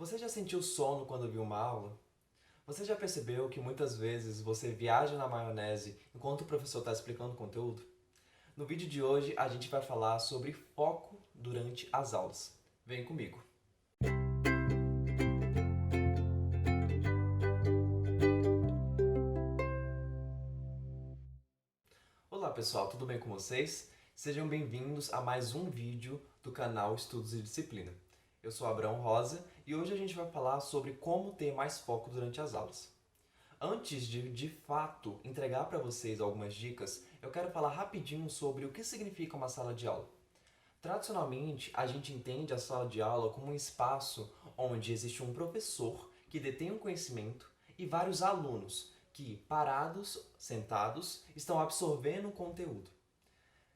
Você já sentiu sono quando viu uma aula? Você já percebeu que muitas vezes você viaja na maionese enquanto o professor está explicando o conteúdo? No vídeo de hoje a gente vai falar sobre foco durante as aulas. Vem comigo! Olá pessoal, tudo bem com vocês? Sejam bem-vindos a mais um vídeo do canal Estudos e Disciplina. Eu sou Abraão Rosa e hoje a gente vai falar sobre como ter mais foco durante as aulas. Antes de fato entregar para vocês algumas dicas, eu quero falar rapidinho sobre o que significa uma sala de aula. Tradicionalmente, a gente entende a sala de aula como um espaço onde existe um professor que detém um conhecimento e vários alunos que, parados, sentados, estão absorvendo o conteúdo.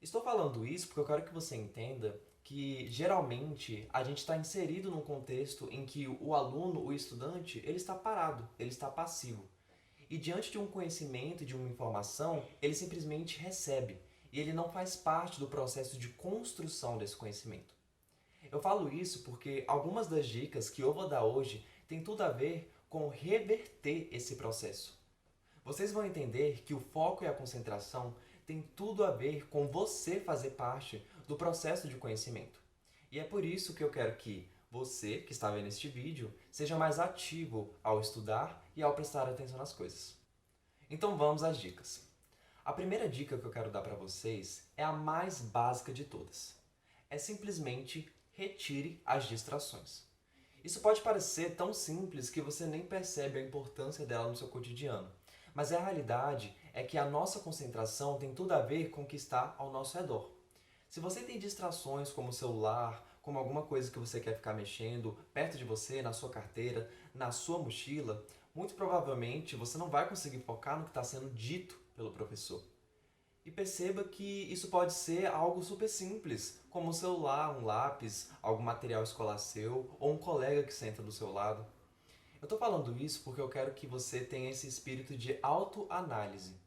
Estou falando isso porque eu quero que você entenda que, geralmente, a gente está inserido num contexto em que o aluno, o estudante, ele está parado, ele está passivo. E diante de um conhecimento e de uma informação, ele simplesmente recebe. E ele não faz parte do processo de construção desse conhecimento. Eu falo isso porque algumas das dicas que eu vou dar hoje têm tudo a ver com reverter esse processo. Vocês vão entender que o foco e a concentração têm tudo a ver com você fazer parte do processo de conhecimento. E é por isso que eu quero que você, que está vendo este vídeo, seja mais ativo ao estudar e ao prestar atenção nas coisas. Então vamos às dicas. A primeira dica que eu quero dar para vocês é a mais básica de todas. É simplesmente retire as distrações. Isso pode parecer tão simples que você nem percebe a importância dela no seu cotidiano. Mas a realidade é que a nossa concentração tem tudo a ver com o que está ao nosso redor. Se você tem distrações como o celular, como alguma coisa que você quer ficar mexendo perto de você, na sua carteira, na sua mochila, muito provavelmente você não vai conseguir focar no que está sendo dito pelo professor. E perceba que isso pode ser algo super simples, como um celular, um lápis, algum material escolar seu ou um colega que senta do seu lado. Eu estou falando isso porque eu quero que você tenha esse espírito de autoanálise.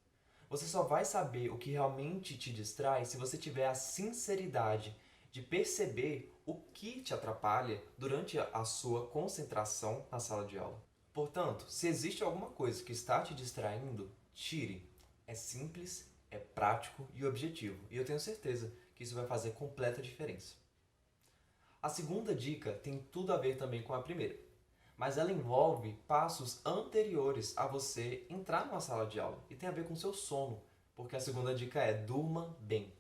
Você só vai saber o que realmente te distrai se você tiver a sinceridade de perceber o que te atrapalha durante a sua concentração na sala de aula. Portanto, se existe alguma coisa que está te distraindo, tire. É simples, é prático e objetivo. E eu tenho certeza que isso vai fazer completa diferença. A segunda dica tem tudo a ver também com a primeira, mas ela envolve passos anteriores a você entrar numa sala de aula e tem a ver com seu sono, porque a segunda dica é durma bem.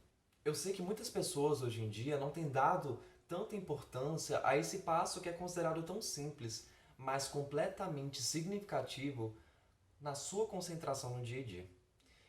Eu sei que muitas pessoas hoje em dia não têm dado tanta importância a esse passo que é considerado tão simples, mas completamente significativo na sua concentração no dia a dia.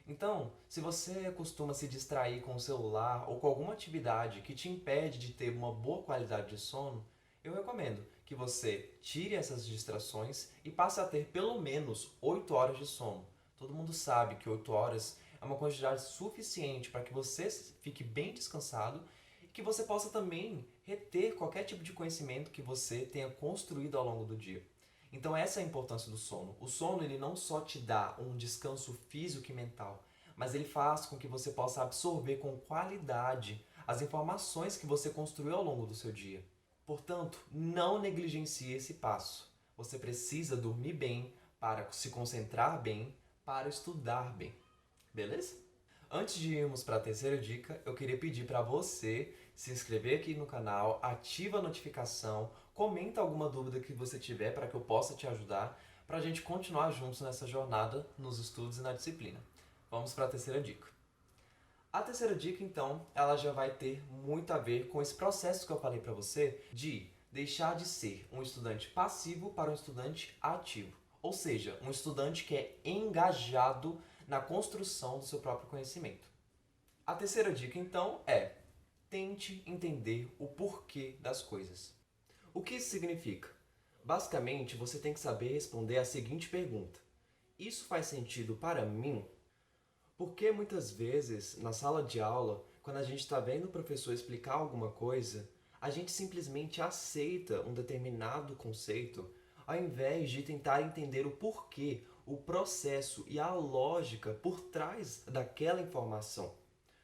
Então, se você costuma se distrair com o celular ou com alguma atividade que te impede de ter uma boa qualidade de sono, eu recomendo que você tire essas distrações e passe a ter pelo menos 8 horas de sono. Todo mundo sabe que 8 horas é uma quantidade suficiente para que você fique bem descansado e que você possa também reter qualquer tipo de conhecimento que você tenha construído ao longo do dia. Então essa é a importância do sono. O sono ele não só te dá um descanso físico e mental, mas ele faz com que você possa absorver com qualidade as informações que você construiu ao longo do seu dia. Portanto, não negligencie esse passo. Você precisa dormir bem para se concentrar bem, para estudar bem. Beleza? Antes de irmos para a terceira dica, eu queria pedir para você se inscrever aqui no canal, ativa a notificação, comenta alguma dúvida que você tiver para que eu possa te ajudar, para a gente continuar juntos nessa jornada nos estudos e na disciplina. Vamos para a terceira dica. A terceira dica, então, ela já vai ter muito a ver com esse processo que eu falei para você de deixar de ser um estudante passivo para um estudante ativo. Ou seja, um estudante que é engajado na construção do seu próprio conhecimento. A terceira dica, então, é tente entender o porquê das coisas. O que isso significa? Basicamente, você tem que saber responder a seguinte pergunta: isso faz sentido para mim? Porque muitas vezes, na sala de aula, quando a gente está vendo o professor explicar alguma coisa, a gente simplesmente aceita um determinado conceito, ao invés de tentar entender o porquê, o processo e a lógica por trás daquela informação.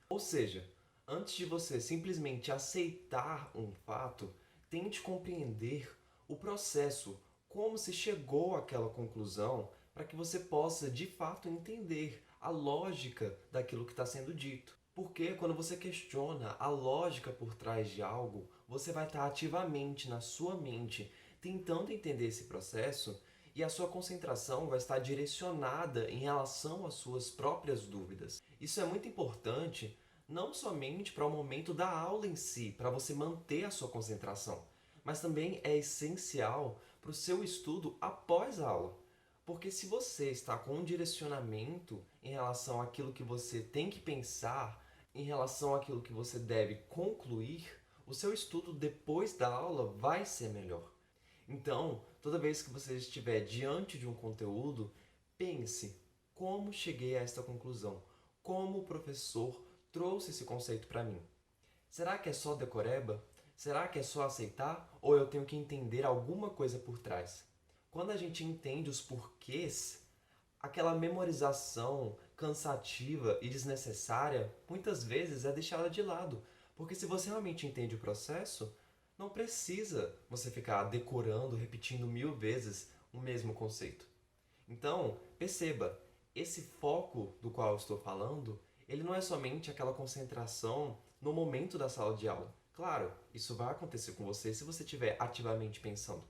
Ou seja, antes de você simplesmente aceitar um fato, tente compreender o processo, como se chegou àquela conclusão, para que você possa de fato entender a lógica daquilo que está sendo dito. Porque quando você questiona a lógica por trás de algo, você vai estar ativamente na sua mente tentando entender esse processo e a sua concentração vai estar direcionada em relação às suas próprias dúvidas. Isso é muito importante não somente para o momento da aula em si, para você manter a sua concentração, mas também é essencial para o seu estudo após a aula. Porque se você está com um direcionamento em relação àquilo que você tem que pensar, em relação àquilo que você deve concluir, o seu estudo depois da aula vai ser melhor. Então, toda vez que você estiver diante de um conteúdo, pense: como cheguei a esta conclusão? Como o professor trouxe esse conceito para mim? Será que é só decoreba? Será que é só aceitar? Ou eu tenho que entender alguma coisa por trás? Quando a gente entende os porquês, aquela memorização cansativa e desnecessária muitas vezes é deixada de lado. Porque se você realmente entende o processo, não precisa você ficar decorando, repetindo 1000 vezes o mesmo conceito. Então, perceba, esse foco do qual eu estou falando, ele não é somente aquela concentração no momento da sala de aula. Claro, isso vai acontecer com você se você estiver ativamente pensando.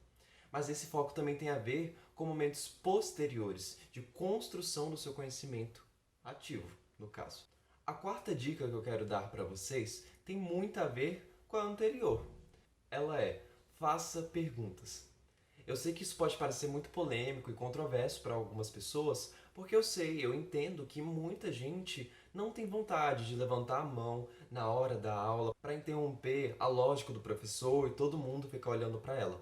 Mas esse foco também tem a ver com momentos posteriores de construção do seu conhecimento ativo, no caso. A quarta dica que eu quero dar para vocês tem muito a ver com a anterior. Ela é: faça perguntas. Eu sei que isso pode parecer muito polêmico e controverso para algumas pessoas, porque eu entendo que muita gente não tem vontade de levantar a mão na hora da aula para interromper a lógica do professor e todo mundo ficar olhando para ela.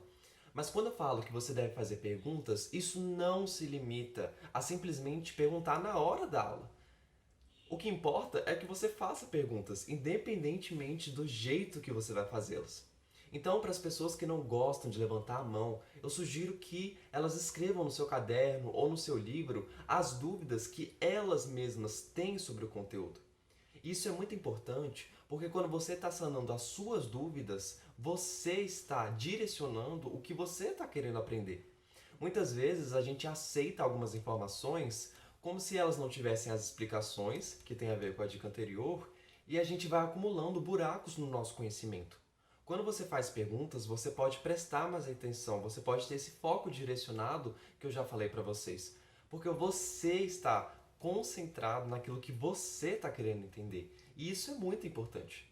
Mas quando eu falo que você deve fazer perguntas, isso não se limita a simplesmente perguntar na hora da aula. O que importa é que você faça perguntas, independentemente do jeito que você vai fazê-las. Então, para as pessoas que não gostam de levantar a mão, eu sugiro que elas escrevam no seu caderno ou no seu livro as dúvidas que elas mesmas têm sobre o conteúdo. Isso é muito importante porque quando você está sanando as suas dúvidas, você está direcionando o que você está querendo aprender. Muitas vezes a gente aceita algumas informações como se elas não tivessem as explicações, que tem a ver com a dica anterior, e a gente vai acumulando buracos no nosso conhecimento. Quando você faz perguntas, você pode prestar mais atenção, você pode ter esse foco direcionado que eu já falei para vocês, porque você está concentrado naquilo que você está querendo entender, e isso é muito importante.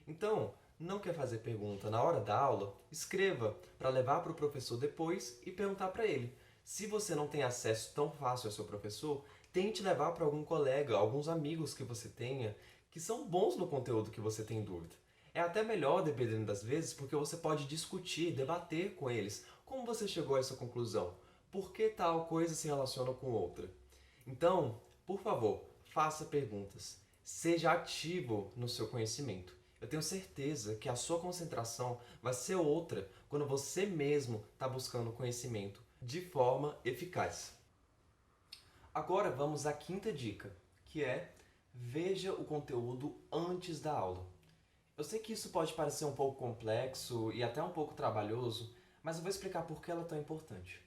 Então, não quer fazer pergunta na hora da aula? Escreva para levar para o professor depois e perguntar para ele. Se você não tem acesso tão fácil ao seu professor, tente levar para algum colega, alguns amigos que você tenha, que são bons no conteúdo que você tem dúvida. É até melhor, dependendo das vezes, porque você pode discutir, debater com eles como você chegou a essa conclusão, por que tal coisa se relaciona com outra. Então, por favor, faça perguntas. Seja ativo no seu conhecimento. Eu tenho certeza que a sua concentração vai ser outra quando você mesmo está buscando conhecimento de forma eficaz. Agora vamos à quinta dica, que é: veja o conteúdo antes da aula. Eu sei que isso pode parecer um pouco complexo e até um pouco trabalhoso, mas eu vou explicar por que ela é tão importante.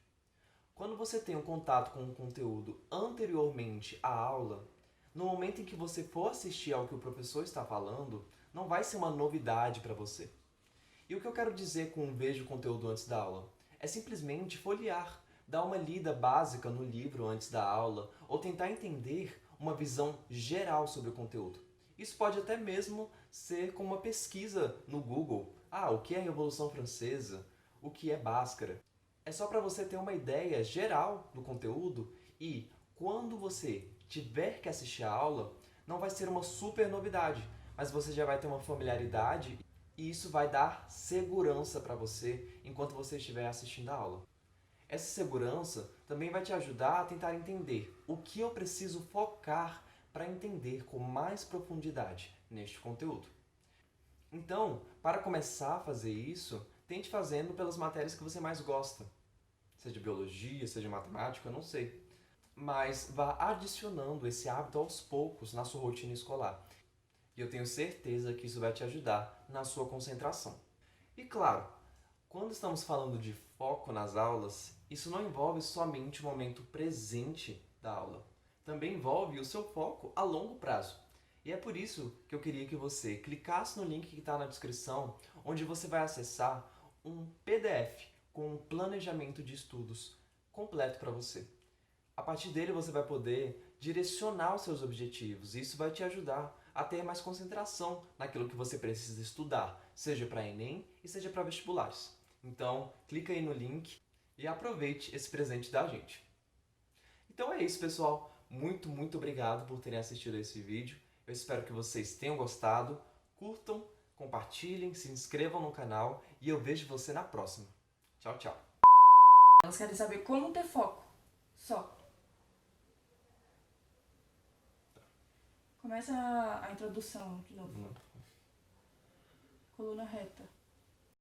Quando você tem um contato com um conteúdo anteriormente à aula, no momento em que você for assistir ao que o professor está falando, não vai ser uma novidade para você. E o que eu quero dizer com veja o conteúdo antes da aula? É simplesmente folhear, dar uma lida básica no livro antes da aula, ou tentar entender uma visão geral sobre o conteúdo. Isso pode até mesmo ser como uma pesquisa no Google. O que é a Revolução Francesa? O que é Bhaskara? É só para você ter uma ideia geral do conteúdo e, quando você tiver que assistir a aula, não vai ser uma super novidade, mas você já vai ter uma familiaridade e isso vai dar segurança para você enquanto você estiver assistindo a aula. Essa segurança também vai te ajudar a tentar entender o que eu preciso focar para entender com mais profundidade neste conteúdo. Então, para começar a fazer isso, tente fazendo pelas matérias que você mais gosta. Seja biologia, seja matemática, eu não sei. Mas vá adicionando esse hábito aos poucos na sua rotina escolar. E eu tenho certeza que isso vai te ajudar na sua concentração. E claro, quando estamos falando de foco nas aulas, isso não envolve somente o momento presente da aula. Também envolve o seu foco a longo prazo. E é por isso que eu queria que você clicasse no link que está na descrição, onde você vai acessar um PDF com um planejamento de estudos completo para você. A partir dele você vai poder direcionar os seus objetivos e isso vai te ajudar a ter mais concentração naquilo que você precisa estudar, seja para Enem e seja para vestibulares. Então, clica aí no link e aproveite esse presente da gente. Então é isso, pessoal. Muito obrigado por terem assistido a esse vídeo. Eu espero que vocês tenham gostado. Curtam, compartilhem, se inscrevam no canal e eu vejo você na próxima. Tchau, tchau. Elas querem saber como ter foco. Só. Começa a introdução de novo. Coluna reta.